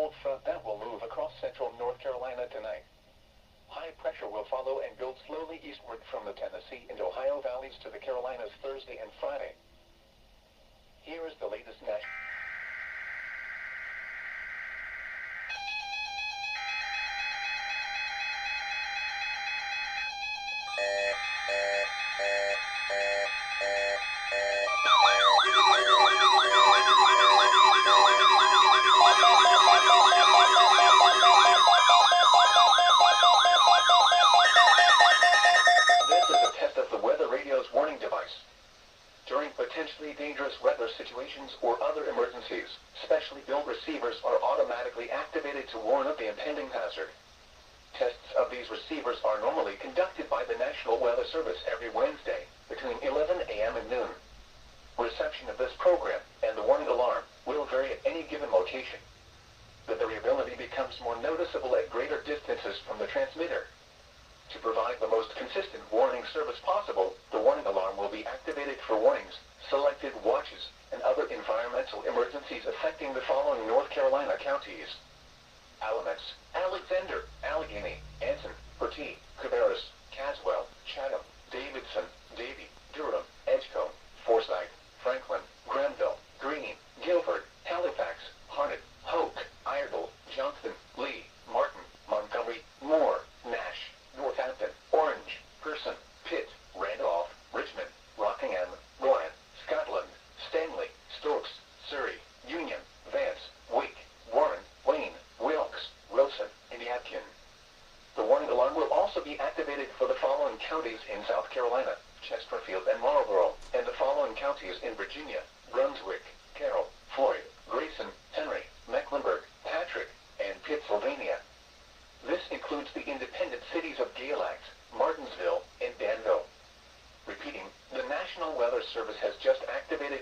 cold front that will move across central North Carolina tonight. High pressure will follow and build slowly eastward from the Tennessee and Ohio valleys to the Carolinas Thursday and Friday. Here is the latest national. This is a test of the Weather Radio's warning device. During potentially dangerous weather situations or other emergencies, specially built receivers are automatically activated to warn of the impending hazard. Tests of these receivers are normally conducted by the National Weather Service every Wednesday between 11 a.m. and noon. Reception of this program and the warning alarm will vary at any given location. The variability becomes more noticeable at greater distances from the transmitter. To provide the most consistent warning service possible, the warning alarm will be activated for warnings, selected watches, and other environmental emergencies affecting the following North Carolina counties: Alamance, Alexander, Allegheny, Anson, Bertie, Cabarrus, Caswell, Chatham, Davidson, Davie, Durham, Edgecombe, Forsyth, Franklin, Granville, Greene, Guilford, Halifax, Harnett, Hoke, Iredell, Johnston, Lee, Martin, Montgomery, Moore, Nash, Northampton, Orange, Person, Pitt, Randolph, Richmond, Rockingham, Rowan, Scotland, Stanley, Stokes, Surrey, Union, Vance, Wake, Warren, Wayne, Wilkes, Wilson, and Yadkin. The warning alarm will also be activated for the following counties in South Carolina: Chesterfield and Marlborough, and the following counties in Virginia: Brunswick, Carroll, Floyd, Grayson, Henry, Mecklenburg, Patrick, and Pittsylvania. This includes the independent cities of Galax, Martinsville, and Danville. Repeating, the National Weather Service has just activated